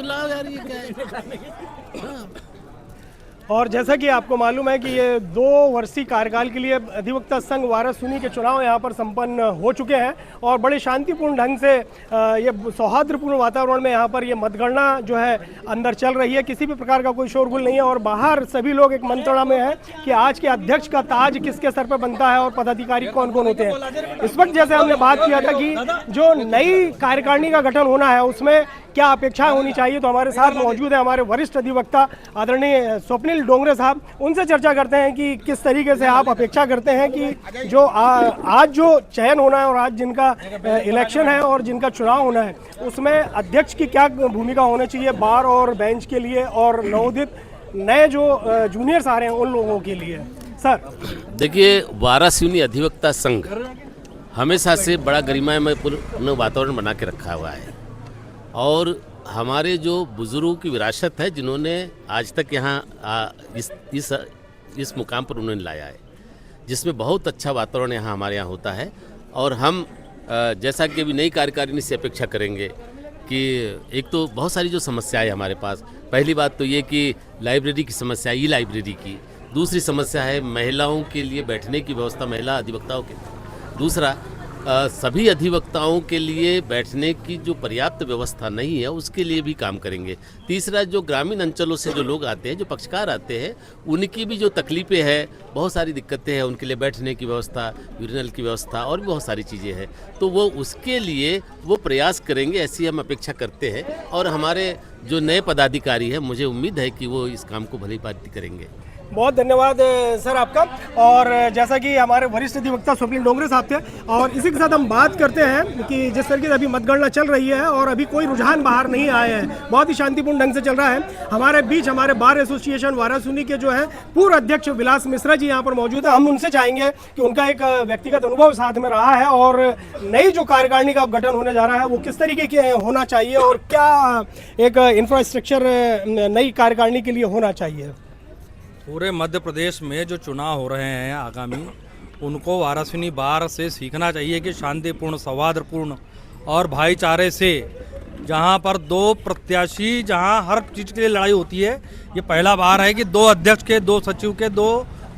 लाओ यार, ये क्या है। और जैसा कि आपको मालूम है कि ये 2 वर्षीय कार्यकाल के लिए अधिवक्ता संघ वाराणसी के चुनाव यहाँ पर संपन्न हो चुके हैं और बड़े शांतिपूर्ण ढंग से ये सौहार्दपूर्ण वातावरण में यहाँ पर ये मतगणना जो है अंदर चल रही है। किसी भी प्रकार का कोई शोरगुल नहीं है और बाहर सभी लोग एक मंत्रणा में है कि आज के अध्यक्ष का ताज किसके सर पर बनता है और पदाधिकारी कौन कौन होते हैं। इस वक्त जैसे हमने बात किया था कि जो नई कार्यकारिणी का गठन होना है उसमें क्या अपेक्षाएं होनी चाहिए, तो हमारे साथ मौजूद है हमारे वरिष्ठ अधिवक्ता आदरणीय स्वप्निल डोंगरे साहब। उनसे चर्चा करते हैं कि किस तरीके से आप अपेक्षा करते हैं कि जो आज जो चयन होना है और आज जिनका इलेक्शन है और जिनका चुनाव होना है उसमें अध्यक्ष की क्या भूमिका होनी चाहिए बार और बेंच के लिए और नवोदित नए जो जूनियर्स आ रहे हैं उन लोगों के लिए। सर देखिए, वाराणसी अधिवक्ता संघ हमेशा से बड़ा गरिमामय पूर्ण वातावरण बना के रखा हुआ है और हमारे जो बुजुर्गों की विरासत है जिन्होंने आज तक यहाँ इस मुकाम पर उन्होंने लाया है, जिसमें बहुत अच्छा वातावरण यहाँ हमारे यहाँ होता है। और हम जैसा कि अभी नई कार्यकारिणी से अपेक्षा करेंगे कि एक तो बहुत सारी जो समस्याएं हमारे पास, पहली बात तो ये कि लाइब्रेरी की समस्या, ई लाइब्रेरी की, दूसरी समस्या है महिलाओं के लिए बैठने की व्यवस्था, महिला अधिवक्ताओं के, दूसरा सभी अधिवक्ताओं के लिए बैठने की जो पर्याप्त व्यवस्था नहीं है उसके लिए भी काम करेंगे, तीसरा जो ग्रामीण अंचलों से जो लोग आते हैं, जो पक्षकार आते हैं, उनकी भी जो तकलीफ़ें हैं, बहुत सारी दिक्कतें हैं, उनके लिए बैठने की व्यवस्था, यूरिनल की व्यवस्था और भी बहुत सारी चीज़ें हैं, तो वो उसके लिए वो प्रयास करेंगे, ऐसी हम अपेक्षा करते हैं। और हमारे जो नए पदाधिकारी हैं, मुझे उम्मीद है कि वो इस काम को भली भांति करेंगे। बहुत धन्यवाद सर आपका। और जैसा कि हमारे वरिष्ठ अधिवक्ता स्वप्निल डोंगरे साहब थे और इसी के साथ हम बात करते हैं कि जिस तरीके से अभी मतगणना चल रही है और अभी कोई रुझान बाहर नहीं आए हैं, बहुत ही शांतिपूर्ण ढंग से चल रहा है। हमारे बीच हमारे बार एसोसिएशन वाराणसी के जो है पूर्व अध्यक्ष विलास मिश्रा जी यहाँ पर मौजूद है। हम उनसे चाहेंगे कि उनका एक व्यक्तिगत अनुभव साथ में रहा है और नई जो कार्यकारिणी का गठन होने जा रहा है वो किस तरीके के होना चाहिए और क्या एक इंफ्रास्ट्रक्चर नई कार्यकारिणी के लिए होना चाहिए। पूरे मध्य प्रदेश में जो चुनाव हो रहे हैं आगामी, उनको वाराणसी बार से सीखना चाहिए कि शांतिपूर्ण, सौहार्दपूर्ण और भाईचारे से जहां पर 2 प्रत्याशी, जहां हर चीज़ के लिए लड़ाई होती है, ये पहला बार है कि 2 अध्यक्ष के, 2 सचिव के, 2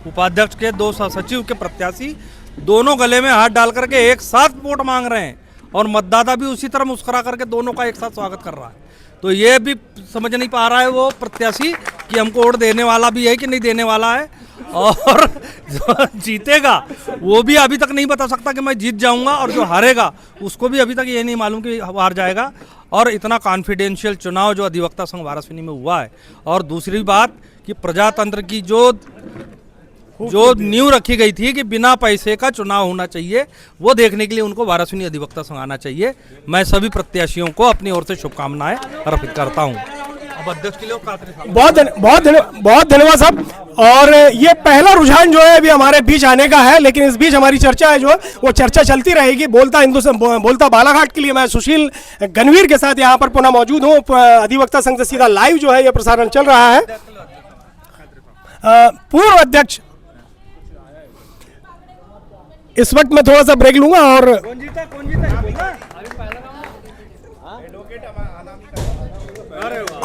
उपाध्यक्ष के, 2 सचिव के प्रत्याशी दोनों गले में हाथ डाल करके एक साथ वोट मांग रहे हैं और मतदाता भी उसी तरह मुस्कुरा करके दोनों का एक साथ स्वागत कर रहा है। तो ये भी समझ नहीं पा रहा है वो प्रत्याशी कि हमको वोट देने वाला भी है कि नहीं देने वाला है, और जो जीतेगा वो भी अभी तक नहीं बता सकता कि मैं जीत जाऊंगा, और जो हारेगा उसको भी अभी तक ये नहीं मालूम कि हार जाएगा। और इतना कॉन्फिडेंशियल चुनाव जो अधिवक्ता संघ वाराणसी में हुआ है। और दूसरी बात कि प्रजातंत्र की जो नींव रखी गई थी कि बिना पैसे का चुनाव होना चाहिए, वो देखने के लिए उनको वाराणसी अधिवक्ता संघ आना चाहिए। मैं सभी प्रत्याशियों को अपनी ओर से शुभकामनाएं अर्पित करता हूं। अब अध्यक्ष के लिए बहुत धन्यवाद साहब। और ये पहला रुझान जो है अभी हमारे बीच आने का है, लेकिन इस बीच हमारी चर्चा है जो वो चर्चा चलती रहेगी। बोलता बालाघाट के लिए मैं सुशील गणवीर के साथ यहाँ पर पुनः मौजूद हूँ। अधिवक्ता संघ से सीधा लाइव जो है ये प्रसारण चल रहा है। पूर्व अध्यक्ष, इस वक्त मैं थोड़ा सा ब्रेक लूंगा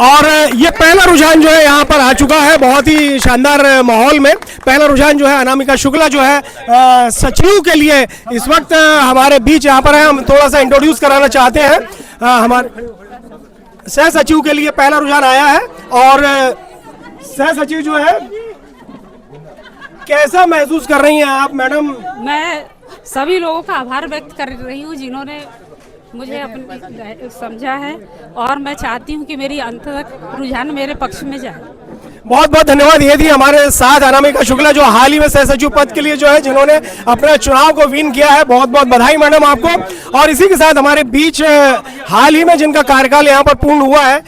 और ये पहला रुझान जो है यहाँ पर आ चुका है बहुत ही शानदार माहौल में। पहला रुझान जो है अनामिका शुक्ला जो है सचिव के लिए इस वक्त हमारे बीच यहाँ पर है। हम थोड़ा सा इंट्रोड्यूस कराना चाहते हैं। हमारे सह सचिव के लिए पहला रुझान आया है और सह सचिव जो है, कैसा महसूस कर रही हैं आप मैडम? मैं सभी लोगों का आभार व्यक्त कर रही हूँ जिन्होंने मुझे अपनी समझा है, और मैं चाहती हूँ कि मेरी अंत तक रुझान मेरे पक्ष में जाए। बहुत बहुत धन्यवाद। ये थी हमारे साथ अनामिका शुक्ला जो हाल ही में सह सचिव पद के लिए जो है जिन्होंने अपने चुनाव को विन किया है। बहुत बहुत बधाई मैडम आपको। और इसी के साथ हमारे बीच हाल ही में जिनका कार्यकाल यहाँ पर पूर्ण हुआ है,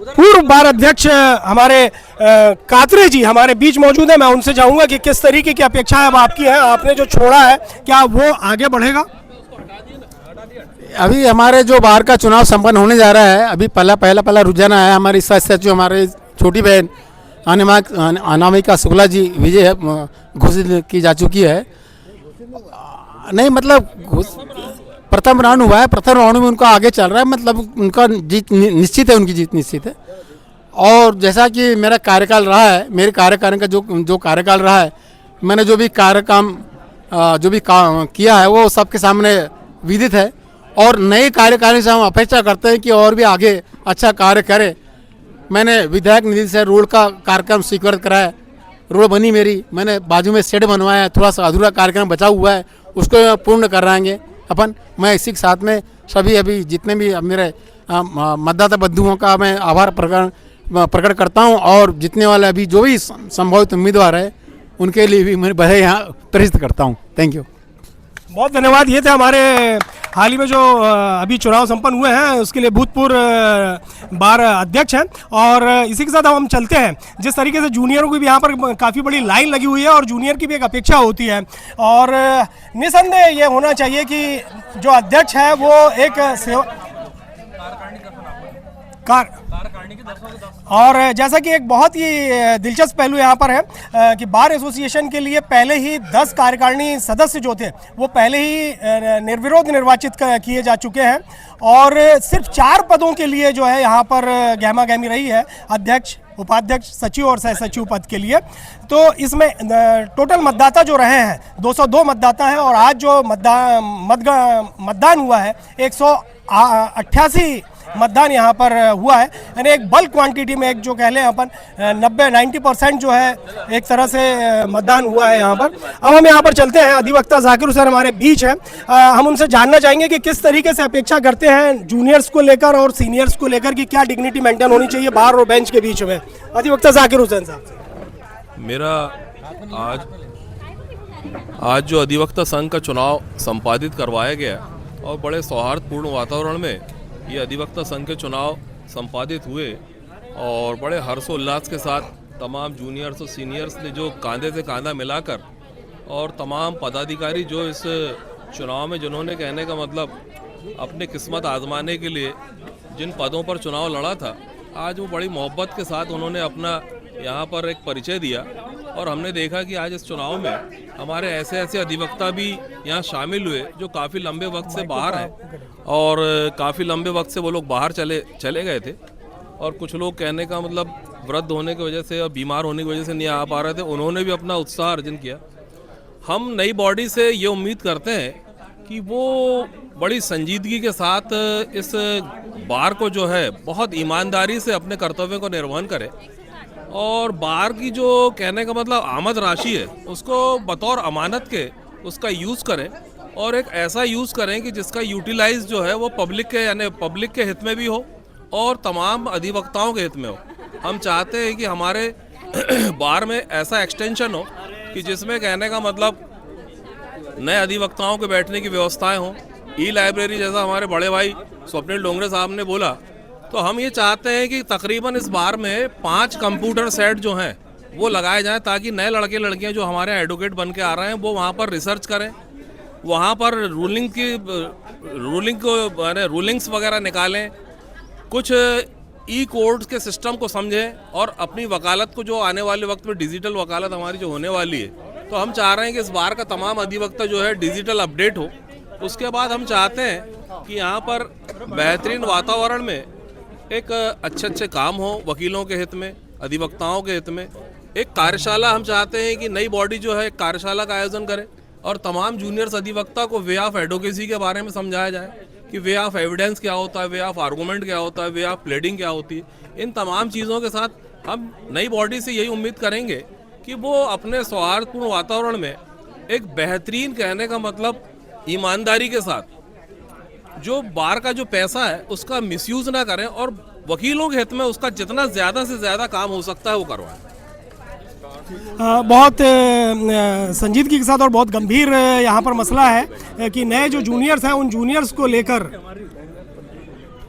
पूर्व बार अध्यक्ष हमारे कात्रे जी हमारे बीच मौजूद है। मैं उनसे चाहूंगा कि किस तरीके की अपेक्षाएं अब आपकी है, आपने जो छोड़ा है क्या वो आगे बढ़ेगा? अभी हमारे जो बार का चुनाव संपन्न होने जा रहा है, अभी पहला रुझान आया है। हमारी सह सचिव हमारे छोटी बहन अनामिका शुक्ला जी विजय घोषित की जा चुकी है। नहीं मतलब प्रथम राउंड हुआ है, प्रथम राउंड में उनका आगे चल रहा है, मतलब उनका जीत निश्चित है, उनकी जीत निश्चित है। और जैसा कि मेरा कार्यकाल रहा है, मेरे कार्यकाल का जो कार्यकाल रहा है, मैंने जो भी काम किया है वो सबके सामने विदित है। और नए कार्यकाल से हम अपेक्षा करते हैं कि और भी आगे अच्छा कार्य करें। मैंने विधायक निधि से रोड का कार्यक्रम स्वीकृत कराया, रोड बनी मेरी, मैंने बाजू में शेड बनवाया है, थोड़ा सा अधूरा कार्यक्रम बचा हुआ है, उसको पूर्ण कर रहेंगे अपन। मैं इसी के साथ में सभी अभी जितने भी मेरे मतदाता बंधुओं का मैं आभार प्रकट करता हूं, और जीतने वाले अभी जो भी संभावित उम्मीदवार है उनके लिए भी मैं बधाई यहाँ प्रेषित करता हूं। थैंक यू, बहुत धन्यवाद। ये थे हमारे हाल ही में जो अभी चुनाव संपन्न हुए हैं उसके लिए भूतपूर्व बार अध्यक्ष हैं। और इसी के साथ हम चलते हैं, जिस तरीके से जूनियरों की भी यहाँ पर काफ़ी बड़ी लाइन लगी हुई है और जूनियर की भी एक अपेक्षा होती है, और निसंदेह ये होना चाहिए कि जो अध्यक्ष है वो एक और जैसा कि एक बहुत ही दिलचस्प पहलू यहाँ पर है कि बार एसोसिएशन के लिए पहले ही 10 कार्यकारिणी सदस्य जो थे वो पहले ही निर्विरोध निर्वाचित किए जा चुके हैं, और सिर्फ 4 पदों के लिए जो है यहाँ पर गहमा गहमी रही है, अध्यक्ष, उपाध्यक्ष, सचिव और सह सचिव पद के लिए। तो इसमें टोटल मतदाता जो रहे हैं 202 मतदाता हैं, और आज जो मतदान हुआ है 188 मतदान यहाँ पर हुआ है, यानी एक बल्क क्वांटिटी में, एक जो कह लें अपन 90% जो है एक तरह से मतदान हुआ है यहाँ पर। अब हम यहाँ पर चलते हैं, अधिवक्ता जाकिर हुसैन हमारे बीच हैं, हम उनसे जानना चाहेंगे कि किस तरीके से अपेक्षा करते हैं जूनियर्स को लेकर और सीनियर्स को लेकर कि क्या डिग्निटी मेंटेन होनी चाहिए बार और बेंच के बीच में। अधिवक्ता जाकिर हुसैन साहब, मेरा आज जो अधिवक्ता संघ का चुनाव संपादित करवाया गया और बड़े सौहार्दपूर्ण वातावरण में ये अधिवक्ता संघ के चुनाव संपादित हुए, और बड़े हर्षोल्लास के साथ तमाम जूनियर्स और सीनियर्स ने जो कांधे से कांधा मिलाकर, और तमाम पदाधिकारी जो इस चुनाव में जिन्होंने कहने का मतलब अपनी किस्मत आजमाने के लिए जिन पदों पर चुनाव लड़ा था, आज वो बड़ी मोहब्बत के साथ उन्होंने अपना यहाँ पर एक परिचय दिया। और हमने देखा कि आज इस चुनाव में हमारे ऐसे अधिवक्ता भी यहाँ शामिल हुए जो काफ़ी लंबे वक्त से बाहर हैं, और काफ़ी लंबे वक्त से वो लोग बाहर चले गए थे, और कुछ लोग कहने का मतलब वृद्ध होने की वजह से और बीमार होने की वजह से नहीं आ पा रहे थे, उन्होंने भी अपना उत्साह अर्जन किया। हम नई बॉडी से ये उम्मीद करते हैं कि वो बड़ी संजीदगी के साथ इस बार को जो है बहुत ईमानदारी से अपने कर्तव्यों को निर्वहन करे, और बार की जो कहने का मतलब आमद राशि है उसको बतौर अमानत के उसका यूज़ करें, और एक ऐसा यूज़ करें कि जिसका यूटिलाइज जो है वो पब्लिक के यानी पब्लिक के हित में भी हो और तमाम अधिवक्ताओं के हित में हो। हम चाहते हैं कि हमारे बार में ऐसा एक्सटेंशन हो कि जिसमें कहने का मतलब नए अधिवक्ताओं के बैठने की व्यवस्थाएं हों, ई-लाइब्रेरी जैसा हमारे बड़े भाई स्वप्निल डोंगरे साहब ने बोला, तो हम ये चाहते हैं कि तकरीबन इस बार में 5 कंप्यूटर सेट जो हैं वो लगाए जाएं, ताकि नए लड़के लड़कियां जो हमारे एडवोकेट बन के आ रहे हैं वो वहाँ पर रिसर्च करें, वहाँ पर रूलिंग्स वगैरह निकालें, कुछ ई कोर्ट्स के सिस्टम को समझें, और अपनी वकालत को जो आने वाले वक्त में डिजिटल वकालत हमारी जो होने वाली है, तो हम चाह रहे हैं कि इस बार का तमाम अधिवक्ता जो है डिजिटल अपडेट हो। उसके बाद हम चाहते हैं कि यहाँ पर बेहतरीन वातावरण में एक अच्छे काम हो वकीलों के हित में, अधिवक्ताओं के हित में। एक कार्यशाला हम चाहते हैं कि नई बॉडी जो है एक कार्यशाला का आयोजन करे, और तमाम जूनियर्स अधिवक्ता को वे ऑफ एडवोकेसी के बारे में समझाया जाए कि वे ऑफ एविडेंस क्या होता है, वे ऑफ आर्गूमेंट क्या होता है, वे ऑफ प्लेडिंग क्या होती है। इन तमाम चीज़ों के साथ हम नई बॉडी से यही उम्मीद करेंगे कि वो अपने सौहार्दपूर्ण वातावरण में एक बेहतरीन कहने का मतलब ईमानदारी के साथ जो बार का जो पैसा है उसका मिसयूज़ ना करें, और वकीलों के हित में उसका जितना ज़्यादा से ज़्यादा काम हो सकता है वो करवाएं। बहुत संजीदगी के साथ और बहुत गंभीर यहाँ पर मसला है कि नए जो जूनियर्स हैं उन जूनियर्स को लेकर